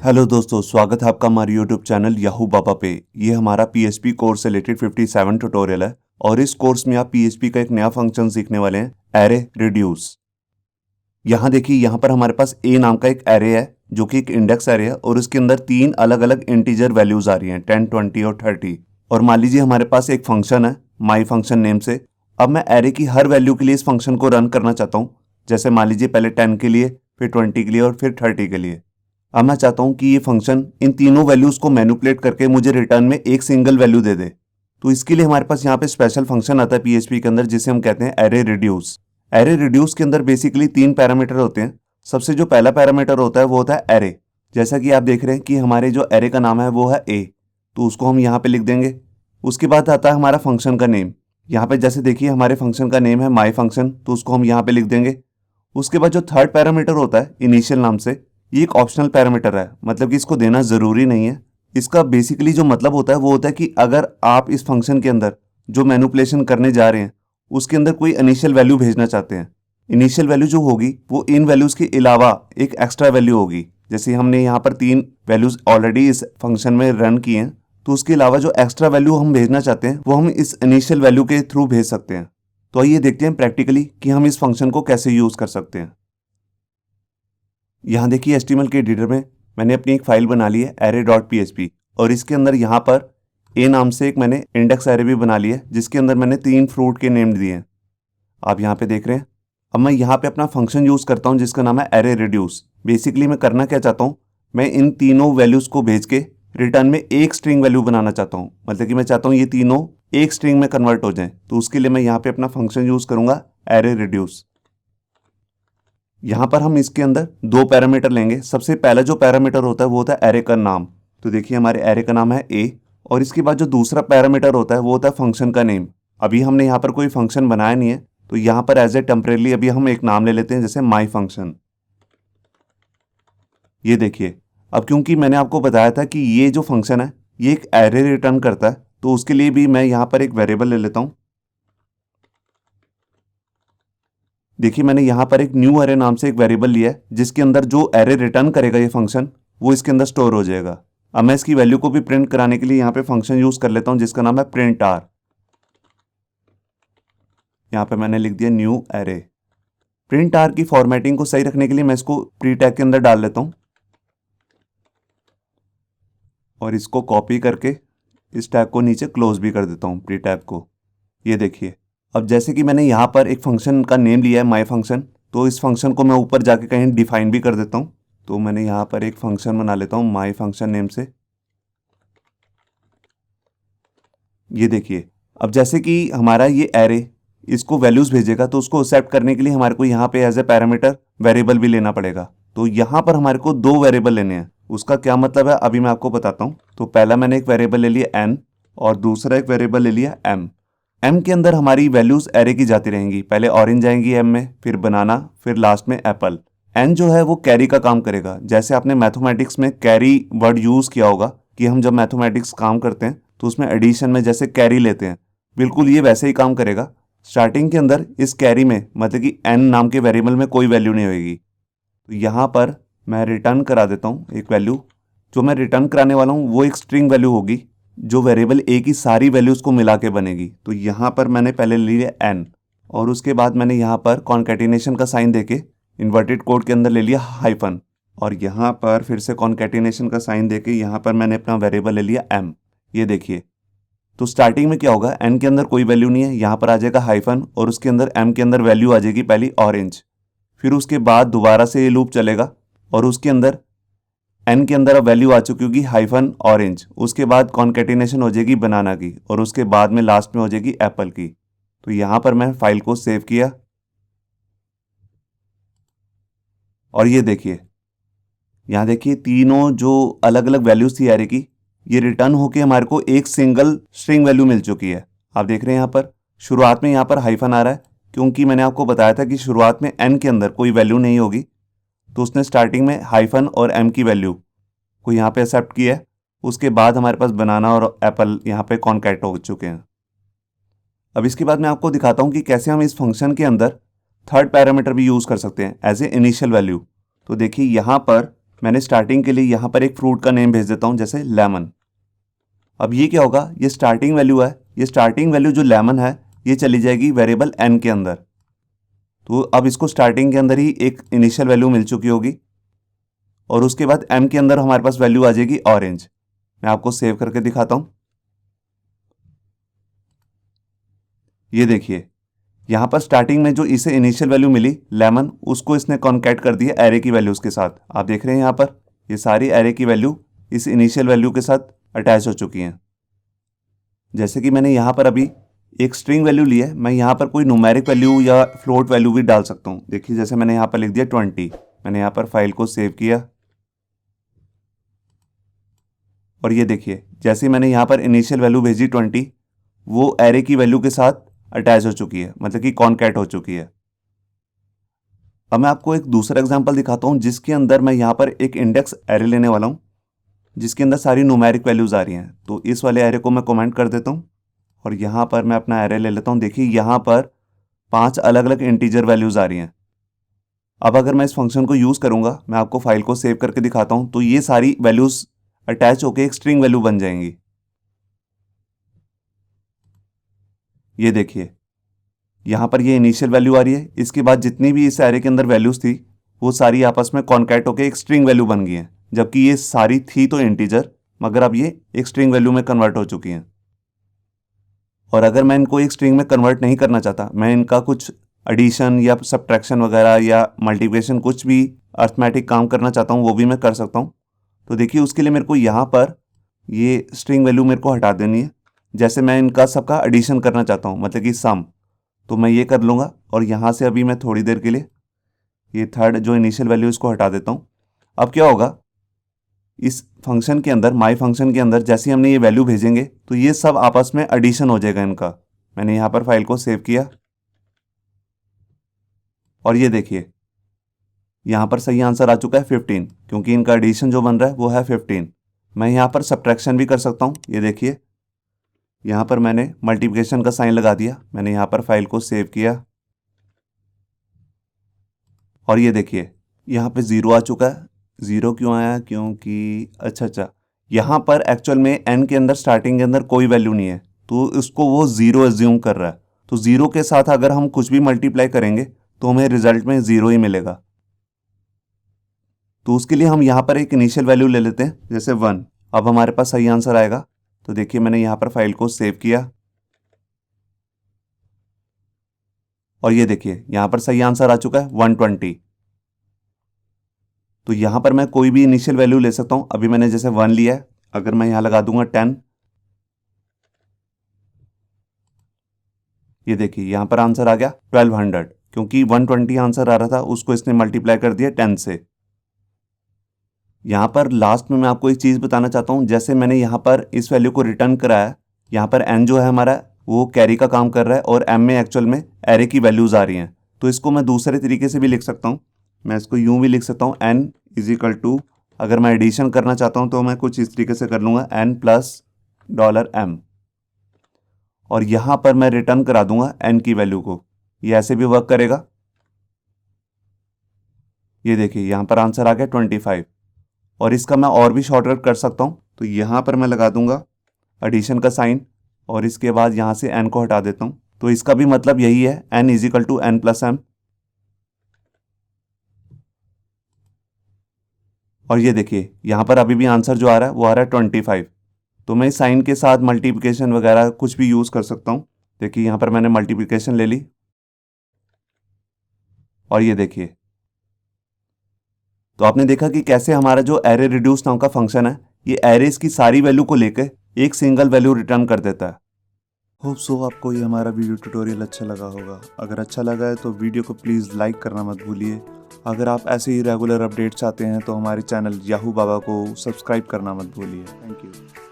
Hello दोस्तों, स्वागत है आपका हमारे यूट्यूब चैनल याहू बाबा पे। ये हमारा पीएचपी कोर्स से रिलेटेड 57 ट्यूटोरियल है और इस कोर्स में आप पीएचपी का एक नया फंक्शन सीखने वाले हैं, एरे रिड्यूस। यहाँ देखिए, यहाँ पर हमारे पास ए नाम का एक एरे है जो कि एक इंडेक्स एरे है और उसके अंदर तीन अलग अलग इंटीजर वैल्यूज आ रही हैं, 10, 20 और 30। और मान लीजिए हमारे पास एक फंक्शन है माई फंक्शन नेम से। अब मैं एरे की हर वैल्यू के लिए इस फंक्शन को रन करना चाहता हूँ। जैसे मान लीजिए पहले 10 के लिए, फिर 20 के लिए और फिर 30 के लिए। अब मैं चाहता हूं कि ये फंक्शन इन तीनों वैल्यूज को मैनिपुलेट करके मुझे रिटर्न में एक सिंगल वैल्यू दे दे। तो इसके लिए हमारे पास यहाँ पे स्पेशल फंक्शन आता है पीएचपी के अंदर, जिसे हम कहते हैं एरे रिड्यूस। एरे रिड्यूस के अंदर बेसिकली तीन पैरामीटर होते हैं। सबसे जो पहला पैरामीटर होता है वो होता है एरे। जैसा कि आप देख रहे हैं कि हमारे जो एरे का नाम है वो है ए, तो उसको हम यहाँ पे लिख देंगे। उसके बाद आता है हमारा फंक्शन का नेम। यहाँ पे जैसे देखिए हमारे फंक्शन का नेम है माई फंक्शन, तो उसको हम यहाँ पे लिख देंगे। उसके बाद जो थर्ड पैरामीटर होता है इनिशियल नाम से, ये एक ऑप्शनल पैरामीटर है, मतलब कि इसको देना ज़रूरी नहीं है। इसका बेसिकली जो मतलब होता है वो होता है कि अगर आप इस फंक्शन के अंदर जो मैनिपुलेशन करने जा रहे हैं उसके अंदर कोई इनिशियल वैल्यू भेजना चाहते हैं, इनिशियल वैल्यू जो होगी वो इन वैल्यूज़ के अलावा एक एक्स्ट्रा वैल्यू होगी। जैसे हमने यहाँ पर तीन वैल्यूज़ ऑलरेडी इस फंक्शन में रन किए हैं, तो उसके अलावा जो एक्स्ट्रा वैल्यू हम भेजना चाहते हैं वो हम इस इनिशियल वैल्यू के थ्रू भेज सकते हैं। तो आइए देखते हैं प्रैक्टिकली कि हम इस फंक्शन को कैसे यूज़ कर सकते हैं। यहाँ देखिए HTML के एडिटर में मैंने अपनी एक फाइल बना ली है array.php, और इसके अंदर यहाँ पर ए नाम से एक मैंने इंडेक्स एरे भी बना लिया है जिसके अंदर मैंने तीन फ्रूट के नेम दिए हैं। आप यहाँ पे देख रहे हैं। अब मैं यहाँ पे अपना फंक्शन यूज़ करता हूँ जिसका नाम है एरे रिड्यूस। बेसिकली मैं करना क्या चाहता हूँ, मैं इन तीनों वैल्यूज़ को भेज के रिटर्न में एक स्ट्रिंग वैल्यू बनाना चाहता हूँ। मतलब कि मैं चाहता हूँ ये तीनों एक स्ट्रिंग में कन्वर्ट हो जाएं। तो उसके लिए मैं यहाँ पे अपना फंक्शन यूज़ करूँगा एरे रिड्यूस। यहाँ पर हम इसके अंदर दो पैरामीटर लेंगे। सबसे पहला जो पैरामीटर होता है वो होता है एरे का नाम। तो देखिए हमारे एरे का नाम है ए, और इसके बाद जो दूसरा पैरामीटर होता है वो होता है फंक्शन का नेम। अभी हमने यहाँ पर कोई फंक्शन बनाया नहीं है, तो यहाँ पर एज ए टेम्परेली अभी हम एक नाम ले लेते हैं, जैसे माई फंक्शन। ये देखिए, अब क्योंकि मैंने आपको बताया था कि ये जो फंक्शन है ये एक एरे रिटर्न करता है, तो उसके लिए भी मैं यहाँ पर एक वेरिएबल ले लेता हूँ। देखिए मैंने यहाँ पर एक न्यू एरे नाम से एक वेरिएबल लिया है जिसके अंदर जो एरे रिटर्न करेगा ये फंक्शन वो इसके अंदर स्टोर हो जाएगा। अब मैं इसकी वैल्यू को भी प्रिंट कराने के लिए यहाँ पे फंक्शन यूज़ कर लेता हूँ जिसका नाम है प्रिंट आर। यहाँ पे मैंने लिख दिया न्यू एरे। प्रिंट आर की फॉर्मेटिंग को सही रखने के लिए मैं इसको प्री टैग के अंदर डाल लेता हूँ और इसको कॉपी करके इस टैग को नीचे क्लोज भी कर देता हूँ, प्री टैग को। ये देखिए, अब जैसे कि मैंने यहाँ पर एक फंक्शन का नेम लिया है माई फंक्शन, तो इस फंक्शन को मैं ऊपर जाके कहीं डिफाइन भी कर देता हूँ। तो मैंने यहाँ पर एक फंक्शन बना लेता हूँ माई फंक्शन नेम से। ये देखिए, अब जैसे कि हमारा ये एरे इसको वैल्यूज़ भेजेगा, तो उसको एक्सेप्ट करने के लिए हमारे को यहाँ पे एज ए पैरामीटर वेरिएबल भी लेना पड़ेगा। तो यहाँ पर हमारे को दो वेरिएबल लेने हैं। उसका क्या मतलब है अभी मैं आपको बताता हूँ। तो पहला मैंने एक वेरिएबल ले लिया n और दूसरा एक वेरिएबल ले लिया m। m के अंदर हमारी वैल्यूज़ एरे की जाती रहेंगी। पहले ऑरेंज आएंगी m में, फिर बनाना, फिर लास्ट में एप्पल। n जो है वो कैरी का काम करेगा। जैसे आपने मैथमेटिक्स में कैरी वर्ड यूज़ किया होगा कि हम जब मैथमेटिक्स काम करते हैं तो उसमें एडिशन में जैसे कैरी लेते हैं, बिल्कुल ये वैसे ही काम करेगा। स्टार्टिंग के अंदर इस कैरी में मतलब कि n नाम के वेरिएबल में कोई वैल्यू नहीं होगी। तो यहाँ पर मैं रिटर्न करा देता हूँ एक वैल्यू। जो मैं रिटर्न कराने वाला हूँ वो एक स्ट्रिंग वैल्यू होगी जो वेरिएबल ए की सारी वैल्यूज़ को मिला के बनेगी। तो यहाँ पर मैंने पहले लिया n और उसके बाद मैंने यहाँ पर कॉन्कैटिनेशन का साइन देके इन्वर्टेड कोड के अंदर ले लिया हाइफन, और यहाँ पर फिर से कॉन्कैटिनेशन का साइन देके यहाँ पर मैंने अपना वेरिएबल ले लिया m। ये देखिए, तो स्टार्टिंग में क्या होगा, n के अंदर कोई वैल्यू नहीं है, यहाँ पर आ जाएगा हाइफन और उसके अंदर m के अंदर वैल्यू आ जाएगी पहली ऑरेंज। फिर उसके बाद दोबारा से ये लूप चलेगा और उसके अंदर n के अंदर अब वैल्यू आ चुकी होगी हाइफन ऑरेंज। उसके बाद कॉन्कैटिनेशन हो जाएगी बनाना की और उसके बाद में लास्ट में हो जाएगी एप्पल की। तो यहाँ पर मैं फाइल को सेव किया और ये देखिए, यहाँ देखिए तीनों जो अलग अलग वैल्यूज थी एरे की, ये रिटर्न होके हमारे को एक सिंगल स्ट्रिंग वैल्यू मिल चुकी है। आप देख रहे हैं यहाँ पर शुरुआत में यहाँ पर हाइफन आ रहा है क्योंकि मैंने आपको बताया था कि शुरुआत में n के अंदर कोई वैल्यू नहीं होगी, तो उसने स्टार्टिंग में हाइफन और m की वैल्यू को यहाँ पे एक्सेप्ट किया है। उसके बाद हमारे पास बनाना और एप्पल यहाँ पे कॉन्कैट हो चुके हैं। अब इसके बाद मैं आपको दिखाता हूँ कि कैसे हम इस फंक्शन के अंदर थर्ड पैरामीटर भी यूज़ कर सकते हैं एज ए इनिशियल वैल्यू। तो देखिए यहाँ पर मैंने स्टार्टिंग के लिए यहाँ पर एक फ्रूट का नेम भेज देता हूँ, जैसे लेमन। अब ये क्या होगा, ये स्टार्टिंग वैल्यू है, ये स्टार्टिंग वैल्यू जो लेमन है ये चली जाएगी वेरिएबल n के अंदर। तो अब इसको स्टार्टिंग के अंदर ही एक इनिशियल वैल्यू मिल चुकी होगी और उसके बाद m के अंदर हमारे पास वैल्यू आ जाएगी ऑरेंज। मैं आपको सेव करके दिखाता हूँ। ये देखिए यहाँ पर स्टार्टिंग में जो इसे इनिशियल वैल्यू मिली लेमन, उसको इसने कॉन्कैट कर दिया एरे की वैल्यूज़ के साथ। आप देख रहे हैं यहाँ पर ये सारी एरे की वैल्यू इस इनिशियल वैल्यू के साथ अटैच हो चुकी हैं। जैसे कि मैंने यहाँ पर अभी एक स्ट्रिंग वैल्यू ली है, मैं यहाँ पर कोई न्यूमेरिक वैल्यू या फ्लोट वैल्यू भी डाल सकता हूँ। देखिए जैसे मैंने यहाँ पर लिख दिया 20। मैंने यहाँ पर फाइल को सेव किया और ये देखिए जैसे ही मैंने यहाँ पर इनिशियल वैल्यू भेजी 20, वो एरे की वैल्यू के साथ अटैच हो चुकी है, मतलब कि कॉन्कैट हो चुकी है। अब मैं आपको एक दूसरा एग्जांपल दिखाता हूँ जिसके अंदर मैं यहाँ पर एक इंडेक्स एरे लेने वाला हूँ जिसके अंदर सारी न्यूमेरिक वैल्यूज़ आ रही हैं। तो इस वाले एरे को मैं कमेंट कर देता हूँ और यहाँ पर मैं अपना एरे ले लेता हूँ। देखिए यहाँ पर 5 अलग अलग इंटीजर वैल्यूज़ आ रही हैं। अब अगर मैं इस फंक्शन को यूज़ करूँगा, मैं आपको फाइल को सेव करके दिखाता हूँ, तो ये सारी वैल्यूज़ अटैच होकर एक स्ट्रिंग वैल्यू बन जाएंगी। ये देखिए यहाँ पर ये इनिशियल वैल्यू आ रही है, इसके बाद जितनी भी इस एरे के अंदर वैल्यूज़ थी वो सारी आपस में कॉन्कैट होकर एक स्ट्रिंग वैल्यू बन गई हैं, जबकि ये सारी थी तो इंटीजर, मगर अब ये एक स्ट्रिंग वैल्यू में कन्वर्ट हो चुकी हैं। और अगर मैं इनको एक स्ट्रिंग में कन्वर्ट नहीं करना चाहता, मैं इनका कुछ एडिशन या सब्ट्रैक्शन वगैरह या मल्टीप्लिकेशन कुछ भी अर्थमेटिक काम करना चाहता हूँ, वो भी मैं कर सकता हूँ। तो देखिए उसके लिए मेरे को यहाँ पर ये स्ट्रिंग वैल्यू मेरे को हटा देनी है। जैसे मैं इनका सबका एडिशन करना चाहता हूँ, मतलब कि सम, तो मैं ये कर लूँगा और यहाँ से अभी मैं थोड़ी देर के लिए ये थर्ड जो इनिशियल वैल्यू इसको हटा देता हूँ। अब क्या होगा, इस फंक्शन के अंदर, माई फंक्शन के अंदर जैसे ही हमने ये वैल्यू भेजेंगे तो ये सब आपस में एडिशन हो जाएगा इनका। मैंने यहाँ पर फाइल को सेव किया और ये देखिए यहाँ पर सही आंसर आ चुका है 15, क्योंकि इनका एडिशन जो बन रहा है वो है 15। मैं यहाँ पर सब्ट्रैक्शन भी कर सकता हूँ। ये देखिए यहाँ पर मैंने मल्टीप्लिकेशन का साइन लगा दिया। मैंने यहाँ पर फाइल को सेव किया और ये देखिए यहाँ पे 0 आ चुका है। 0 क्यों आया, क्योंकि अच्छा यहाँ पर एक्चुअल में n के अंदर स्टार्टिंग के अंदर कोई वैल्यू नहीं है, तो इसको वो 0 एज्यूम कर रहा है। तो 0 के साथ अगर हम कुछ भी मल्टीप्लाई करेंगे तो हमें रिजल्ट में 0 ही मिलेगा। तो उसके लिए हम यहाँ पर एक इनिशियल वैल्यू ले लेते हैं, जैसे 1। अब हमारे पास सही आंसर आएगा। तो देखिए मैंने यहाँ पर फाइल को सेव किया और ये देखिए यहाँ पर सही आंसर आ चुका है 120। तो यहाँ पर मैं कोई भी इनिशियल वैल्यू ले सकता हूँ। अभी मैंने जैसे 1 लिया है, अगर मैं यहाँ लगा दूंगा 10, ये देखिए यहाँ पर आंसर आ गया 1200, क्योंकि 120 आंसर आ रहा था, उसको इसने मल्टीप्लाई कर दिया 10 से। यहाँ पर लास्ट में मैं आपको एक चीज़ बताना चाहता हूँ, जैसे मैंने यहाँ पर इस वैल्यू को रिटर्न कराया, यहाँ पर n जो है हमारा वो कैरी का काम कर रहा है और m में एक्चुअल में एरे की वैल्यूज़ आ रही हैं। तो इसको मैं दूसरे तरीके से भी लिख सकता हूँ। मैं इसको यूँ भी लिख सकता हूँ, n इज इक्वल टू, अगर मैं एडिशन करना चाहता हूँ तो मैं कुछ इस तरीके से कर लूँगा, n प्लस $m, और यहाँ पर मैं रिटर्न करा दूंगा n की वैल्यू को। ये ऐसे भी वर्क करेगा। ये देखिए यहाँ पर आंसर आ गया 25। और इसका मैं और भी शॉर्टकट कर सकता हूँ। तो यहाँ पर मैं लगा दूंगा एडिशन का साइन और इसके बाद यहाँ से n को हटा देता हूँ। तो इसका भी मतलब यही है, n is equal to n plus m। और ये देखिए यहाँ पर अभी भी आंसर जो आ रहा है वो आ रहा है 25। तो मैं इस साइन के साथ मल्टीप्लिकेशन वगैरह कुछ भी यूज़ कर सकता हूँ। देखिए यहाँ पर मैंने मल्टीप्लिकेशन ले ली और ये देखिए, तो आपने देखा कि कैसे हमारा जो एरे रिड्यूस नाम का फंक्शन है, ये एरेज की सारी वैल्यू को लेकर एक सिंगल वैल्यू रिटर्न कर देता है। होप सो आपको ये हमारा वीडियो ट्यूटोरियल अच्छा लगा होगा। अगर अच्छा लगा है तो वीडियो को प्लीज़ लाइक करना मत भूलिए। अगर आप ऐसे ही रेगुलर अपडेट चाहते हैं तो हमारे चैनल याहू बाबा को सब्सक्राइब करना मत भूलिए। Thank you.